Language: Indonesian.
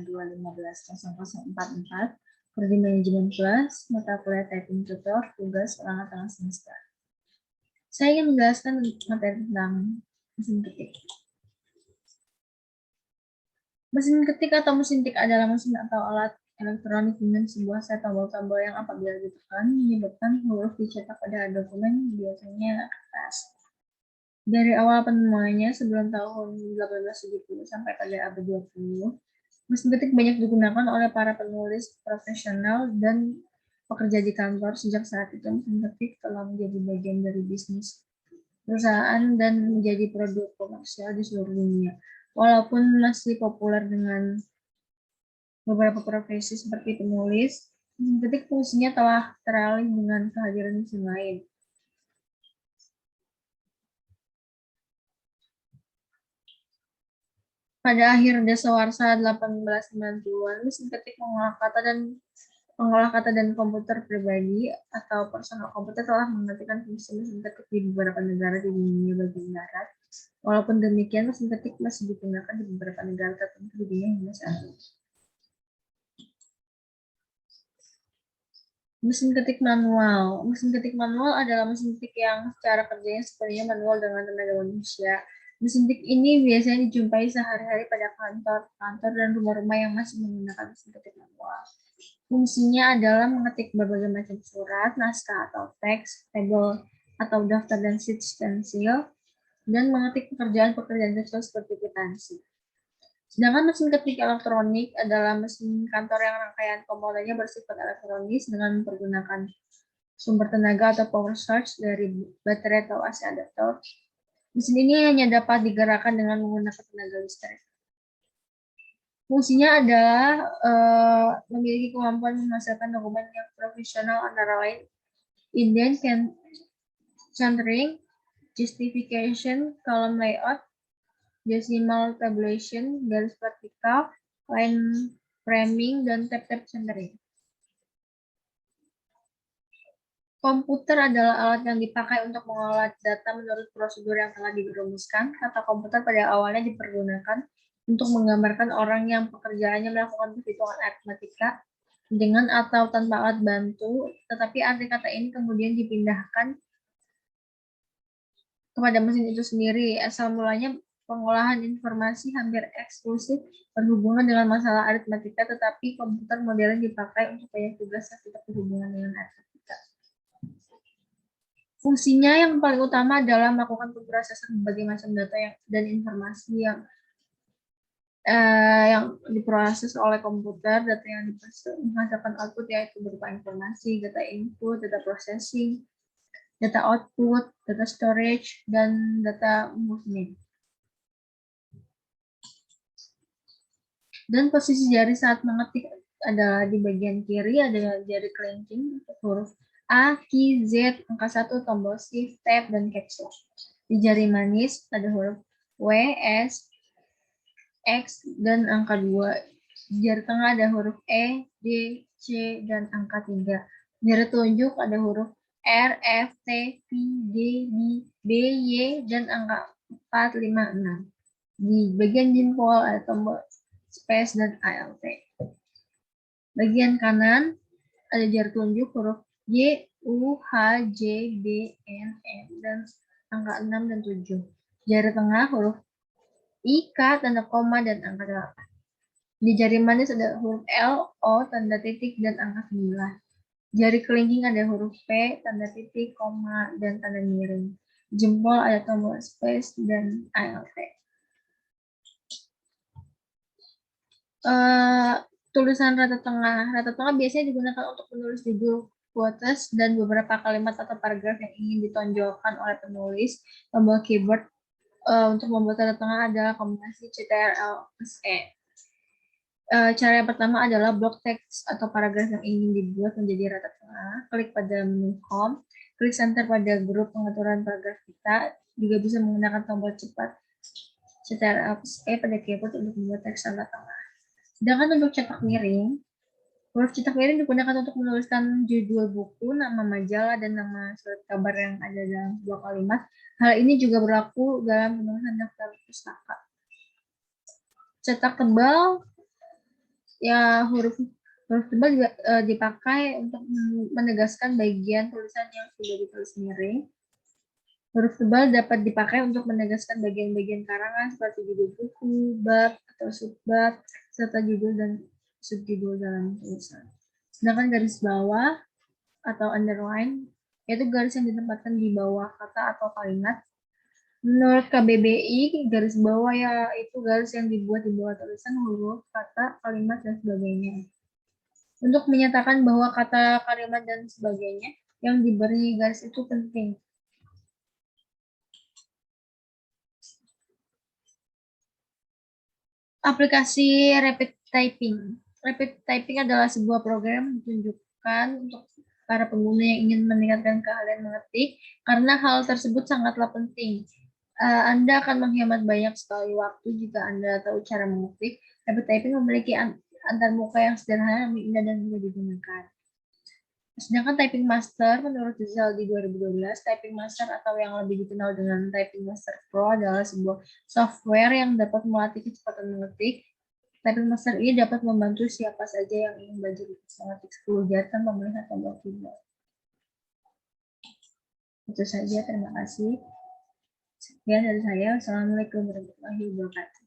0992150044, Prodi Manajemen Kelas, mata kuliah typing tutor, tugas ulangan tengah semester. Saya ingin menjelaskan materi tentang mesin ketik. Mesin ketik atau mesin tik adalah mesin atau alat elektronik dengan sebuah set tombol-tombol yang apabila ditekan menyebabkan huruf dicetak pada dokumen, biasanya kertas. Dari awal penemuannya sebelum tahun 1870 sampai pada abad 20, mesin ketik banyak digunakan oleh para penulis profesional dan pekerja di kantor. Sejak saat itu, mesin ketik telah menjadi bagian dari bisnis perusahaan dan menjadi produk komersial di seluruh dunia. Walaupun masih populer dengan beberapa profesi seperti penulis, mesin ketik fungsinya telah teralih dengan kehadiran mesin lain. Pada akhir dasawarsa 1890-an, mesin ketik pengolah kata dan komputer pribadi atau personal komputer telah menggantikan fungsi mesin ketik di beberapa negara di dunia bagian barat. Walaupun demikian, mesin ketik masih digunakan di beberapa negara tertentu di dunia hingga saat ini. Mesin ketik manual. Mesin ketik manual adalah mesin ketik yang secara kerjanya sepenuhnya manual dengan tenaga manusia. Mesin ketik ini biasanya dijumpai sehari-hari pada kantor dan rumah-rumah yang masih menggunakan mesin ketik manual. Fungsinya adalah mengetik berbagai macam surat, naskah atau teks, tabel atau daftar dan sheet stensil, dan mengetik pekerjaan-pekerjaan kecil seperti kwitansi. Sedangkan mesin ketik elektronik adalah mesin kantor yang rangkaian komponennya bersifat elektronis dengan menggunakan sumber tenaga atau power source dari baterai atau AC adaptor. Mesin ini hanya dapat digerakkan dengan menggunakan tenaga listrik. Fungsinya adalah memiliki kemampuan menghasilkan dokumen yang profesional antara lain indent, centering, justification, column layout, decimal tabulation, garis vertikal, line framing, dan tab-tab centering. Komputer adalah alat yang dipakai untuk mengolah data menurut prosedur yang telah dirumuskan. Kata komputer pada awalnya dipergunakan untuk menggambarkan orang yang pekerjaannya melakukan perhitungan aritmatika dengan atau tanpa alat bantu, tetapi arti kata ini kemudian dipindahkan kepada mesin itu sendiri. Asal mulanya pengolahan informasi hampir eksklusif berhubungan dengan masalah aritmatika, tetapi komputer modern dipakai untuk banyak tugas yang tidak berhubungan dengan aritmatika. Fungsinya yang paling utama adalah melakukan pemrosesan berbagai macam data dan informasi yang diproses oleh komputer. Data yang menghasilkan output yaitu berupa informasi, data input, data processing, data output, data storage, dan data movement. Dan posisi jari saat mengetik adalah di bagian kiri ada jari kelingking untuk huruf A, Q, Z, angka 1, tombol shift, tab, dan caps lock. Di jari manis ada huruf W, S, X, dan angka 2. Di jari tengah ada huruf E, D, C, dan angka 3. Di jari telunjuk ada huruf R, F, T, V, D, B, Y, dan angka 4, 5, 6. Di bagian jempol ada tombol space dan ALT. Bagian kanan ada jari telunjuk huruf Y, U, H, J, B, N, M, dan angka 6 dan 7. Jari tengah huruf I, K, tanda koma, dan angka 8. Di jari manis ada huruf L, O, tanda titik, dan angka 9. Jari kelingking ada huruf P, tanda titik, koma, dan tanda miring. Jempol ada tombol space dan ALT. Tulisan rata tengah. Rata tengah biasanya digunakan untuk menulis judul, quotes, dan beberapa kalimat atau paragraf yang ingin ditonjolkan oleh penulis. Tombol keyboard untuk membuat rata tengah adalah kombinasi Ctrl+E. Cara yang pertama adalah blok teks atau paragraf yang ingin dibuat menjadi rata tengah. Klik pada menu Home, klik center pada grup pengaturan paragraf kita. Juga bisa menggunakan tombol cepat Ctrl+E pada keyboard untuk membuat teks rata tengah. Sedangkan untuk cetak miring, huruf cetak miring digunakan untuk menuliskan judul buku, nama majalah, dan nama surat kabar yang ada dalam sebuah kalimat. Hal ini juga berlaku dalam penulisan daftar pustaka. Cetak tebal Ya, huruf tebal juga dipakai untuk menegaskan bagian tulisan yang sudah ditulis miring. Huruf tebal dapat dipakai untuk menegaskan bagian-bagian karangan seperti judul buku, bab, atau subbab, serta judul dan subjudul dalam tulisan. Sedangkan garis bawah atau underline, yaitu garis yang ditempatkan di bawah kata atau kalimat. Menurut KBBI, garis bawah ya itu garis yang dibuat di bawah tulisan, huruf, kata, kalimat, dan sebagainya. Untuk menyatakan bahwa kata, kalimat, dan sebagainya yang diberi garis itu penting. Aplikasi Rapid Typing. Rapid Typing adalah sebuah program ditunjukkan untuk para pengguna yang ingin meningkatkan keahlian mengetik, karena hal tersebut sangatlah penting. Anda akan menghemat banyak sekali waktu jika Anda tahu cara mengetik. Rapid Typing memiliki antarmuka yang sederhana, indah, dan mudah digunakan. Sedangkan Typing Master, menurut Rizal di 2012, Typing Master atau yang lebih dikenal dengan Typing Master Pro adalah sebuah software yang dapat melatih kecepatan mengetik. Typing Master ini dapat membantu siapa saja yang ingin belajar mengetik 10 jari tanpa melihat tombol keyboard. Itu saja, terima kasih. Sekian dari saya. Wassalamualaikum warahmatullahi wabarakatuh.